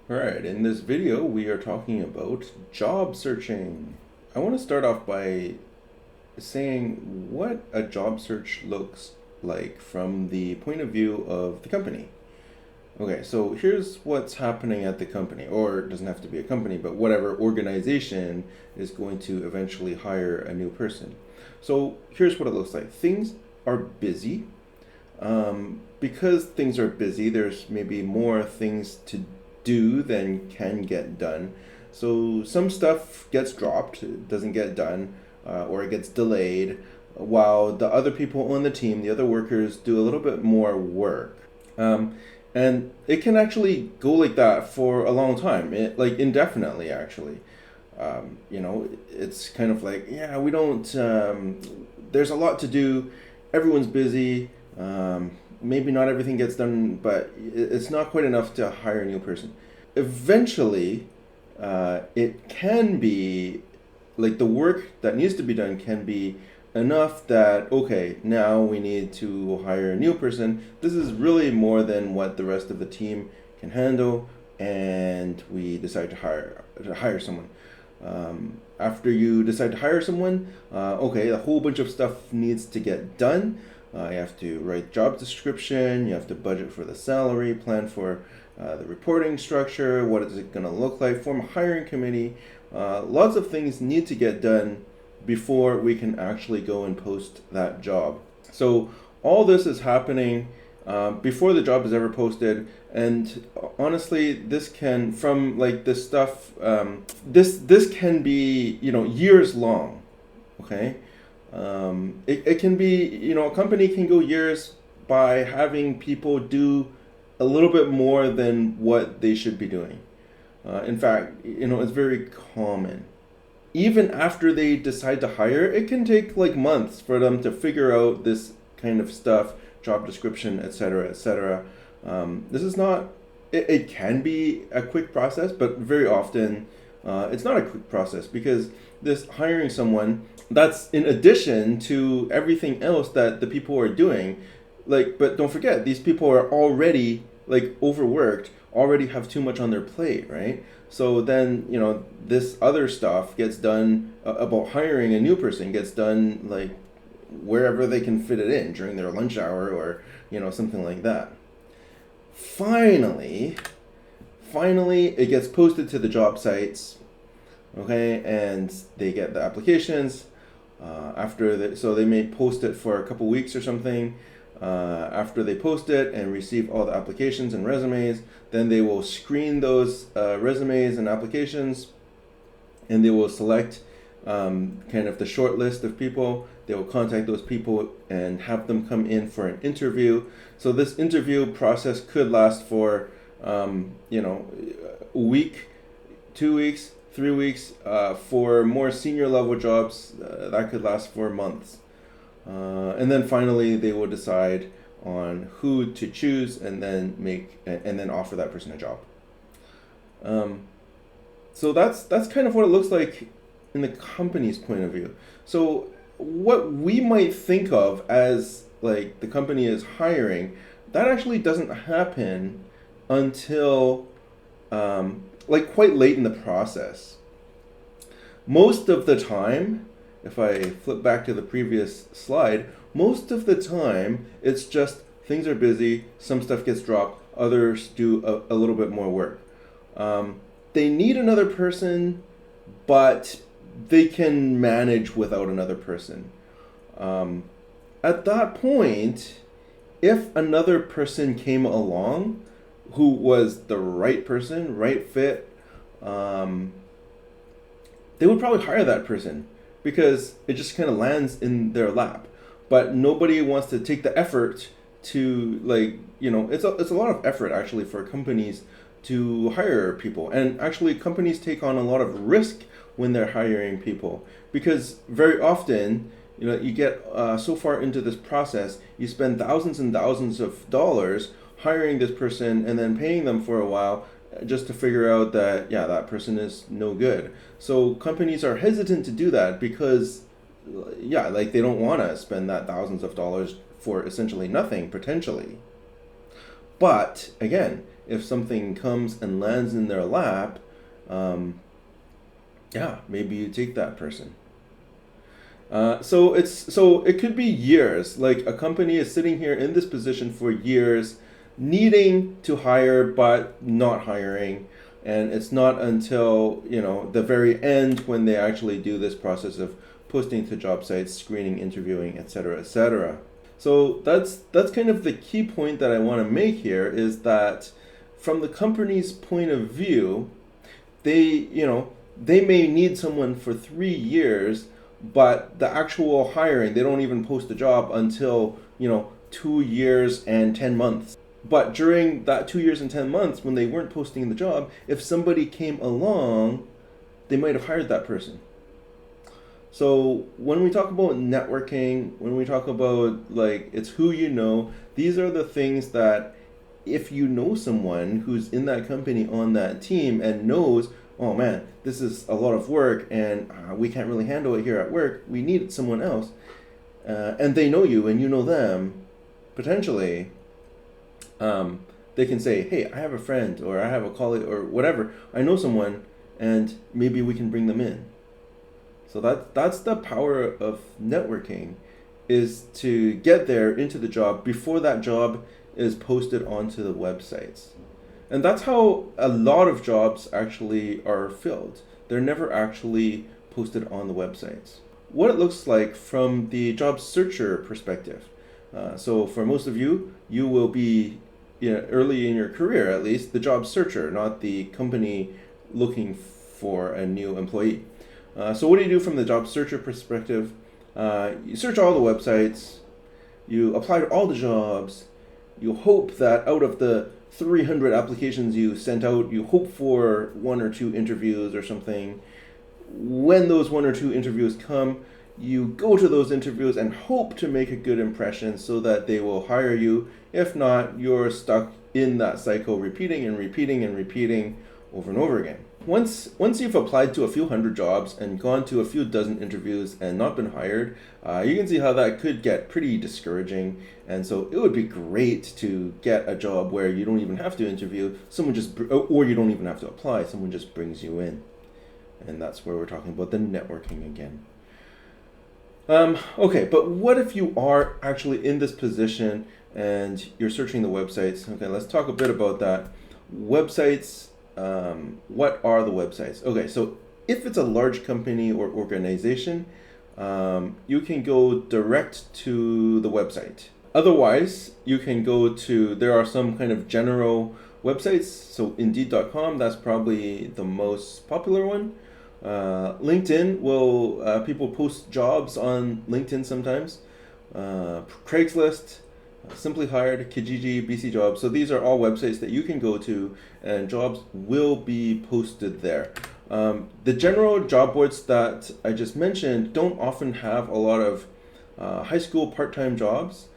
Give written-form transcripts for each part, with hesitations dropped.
Alright, in this video we are talking about job searching. I want to start off by saying what a job search looks like from the point of view of the company. Okay, so here's what's happening at the company, or it doesn't have to be a company, but whatever organization is going to eventually hire a new person. So here's what it looks like. Things are busy. Because things are busy, there's maybe more things to do than can get done. So some stuff gets dropped, it doesn't get done, or it gets delayed, while the other people on the team, the other workers, do a little bit more work. And it can actually go like that for a long time, like indefinitely, actually. It's kind of like, yeah, we don't, there's a lot to do, everyone's busy, maybe not everything gets done, but it's not quite enough to hire a new person. Eventually, it can be, like the work that needs to be done can be enough that, okay, now we need to hire a new person. This is really more than what the rest of the team can handle, and we decide to hire someone. After you decide to hire someone, okay, a whole bunch of stuff needs to get done. You have to write job description, you have to budget for the salary, plan for the reporting structure, what is it going to look like, form a hiring committee. Lots of things need to get done before we can actually go and post that job. So all this is happening before the job is ever posted, and honestly, this can, from like this stuff, this can be, years long. Okay. It can be, a company can go years by having people do a little bit more than what they should be doing. In fact, it's very common. Even after they decide to hire, it can take like months for them to figure out this kind of stuff, job description, etc., etc. This is not, it can be a quick process, but very often it's not a quick process, because this hiring someone, that's in addition to everything else that the people are doing. Like, but don't forget, these people are already like overworked, already have too much on their plate, right? So then, this other stuff gets done, about hiring a new person gets done like wherever they can fit it in during their lunch hour, or something like that. Finally it gets posted to the job sites. Okay, and they get the applications. So they may post it for a couple weeks or something. After they post it and receive all the applications and resumes, then they will screen those resumes and applications, and they will select kind of the short list of people. They will contact those people and have them come in for an interview. So this interview process could last for a week, 2 weeks, 3 weeks. For more senior level jobs, that could last for months. And then finally, they will decide on who to choose, and then offer that person a job. So that's kind of what it looks like in the company's point of view. So what we might think of as like the company is hiring, that actually doesn't happen until like quite late in the process. Most of the time, if I flip back to the previous slide, most of the time it's just things are busy, some stuff gets dropped, others do a little bit more work. They need another person, but they can manage without another person. At that point, if another person came along who was the right person, right fit, they would probably hire that person, because it just kind of lands in their lap. But nobody wants to take the effort to, like, it's a lot of effort actually for companies to hire people. And actually companies take on a lot of risk when they're hiring people, because very often, you get so far into this process, you spend thousands and thousands of dollars hiring this person and then paying them for a while, just to figure out that, yeah, that person is no good. So companies are hesitant to do that because, yeah, like they don't want to spend that thousands of dollars for essentially nothing, potentially. But again, if something comes and lands in their lap, yeah, maybe you take that person. So it could be years. Like a company is sitting here in this position for years, needing to hire but not hiring, and it's not until the very end when they actually do this process of posting to job sites, screening, interviewing, etc., etc. So that's kind of the key point that I want to make here, is that from the company's point of view, they may need someone for 3 years, but the actual hiring, they don't even post a job until 2 years and 10 months. But during that 2 years and 10 months, when they weren't posting the job, if somebody came along, they might have hired that person. So when we talk about networking, when we talk about it's who you know, these are the things that if you know someone who's in that company on that team and knows, oh man, this is a lot of work and we can't really handle it here at work, we need someone else, and they know you and you know them, potentially, they can say, hey, I have a friend or I have a colleague or whatever, I know someone, and maybe we can bring them in. So that's the power of networking, is to get there into the job before that job is posted onto the websites. And that's how a lot of jobs actually are filled. They're never actually posted on the websites. What it looks like from the job searcher perspective. So for most of you, you will be early in your career, at least, the job searcher, not the company looking for a new employee. So what do you do from the job searcher perspective? You search all the websites, you apply to all the jobs, you hope that out of the 300 applications you sent out, you hope for 1 or 2 interviews or something. When those 1 or 2 interviews come, you go to those interviews and hope to make a good impression so that they will hire you. If not, you're stuck in that cycle, repeating and repeating and repeating over and over again. Once you've applied to a few hundred jobs and gone to a few dozen interviews and not been hired, you can see how that could get pretty discouraging. And so it would be great to get a job where you don't even have to interview, or you don't even have to apply, someone just brings you in. And that's where we're talking about the networking again. Okay, but what if you are actually in this position and you're searching the websites? Okay, let's talk a bit about that. Websites. What are the websites? Okay, so if it's a large company or organization, you can go direct to the website. Otherwise, you can go to, there are some kind of general websites. So Indeed.com, that's probably the most popular one. LinkedIn will, people post jobs on LinkedIn sometimes. Craigslist, Simply Hired, Kijiji, BC Jobs. So these are all websites that you can go to and jobs will be posted there. The general job boards that I just mentioned don't often have a lot of high school part-time jobs.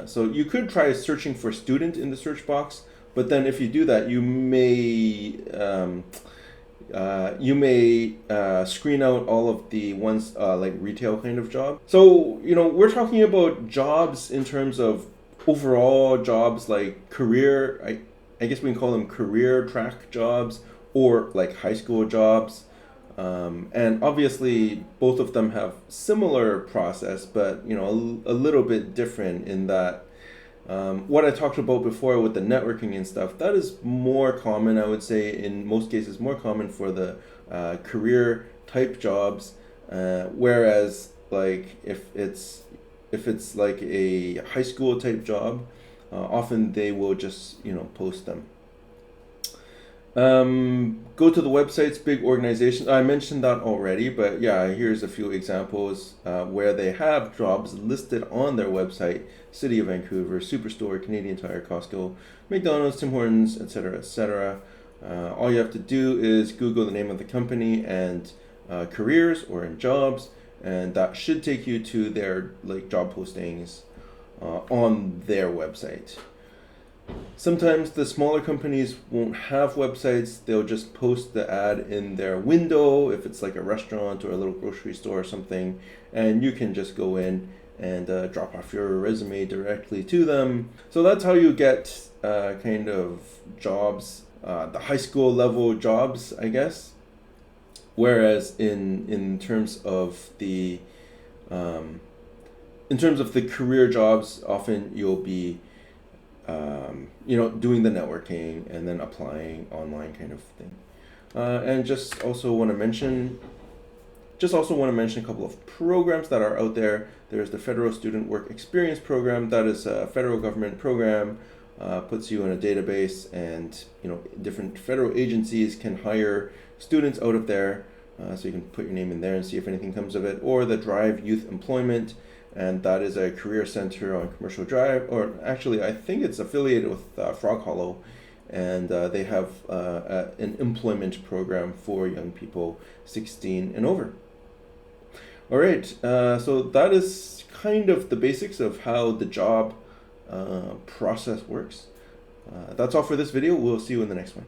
So you could try searching for student in the search box, but then if you do that, you may screen out all of the ones like retail kind of job. So we're talking about jobs in terms of overall jobs, like career, I guess we can call them career track jobs, or like high school jobs. And obviously both of them have similar process, but a little bit different in that what I talked about before with the networking and stuff, that is more common, I would say, in most cases more common for the career type jobs, whereas like if it's like a high school type job, often they will just post them. Go to the websites, big organizations. I mentioned that already, but yeah, here's a few examples where they have jobs listed on their website: City of Vancouver, Superstore, Canadian Tire, Costco, McDonald's, Tim Hortons, etc., etc. All you have to do is Google the name of the company and careers, or in jobs, and that should take you to their job postings on their website. Sometimes the smaller companies won't have websites. They'll just post the ad in their window if it's like a restaurant or a little grocery store or something, and you can just go in and drop off your resume directly to them. So that's how you get kind of jobs, the high school level jobs, I guess. Whereas in terms of the career jobs, often you'll be doing the networking and then applying online kind of thing. And just also want to mention a couple of programs that are out there. There's the Federal Student Work Experience Program. That is a federal government program, puts you in a database, and different federal agencies can hire students out of there. So you can put your name in there and see if anything comes of it. Or the Drive Youth Employment, and that is a career center on Commercial Drive, or actually I think it's affiliated with Frog Hollow, and they have an employment program for young people 16 and over. All right, so that is kind of the basics of how the job process works. That's all for this video. We'll see you in the next one.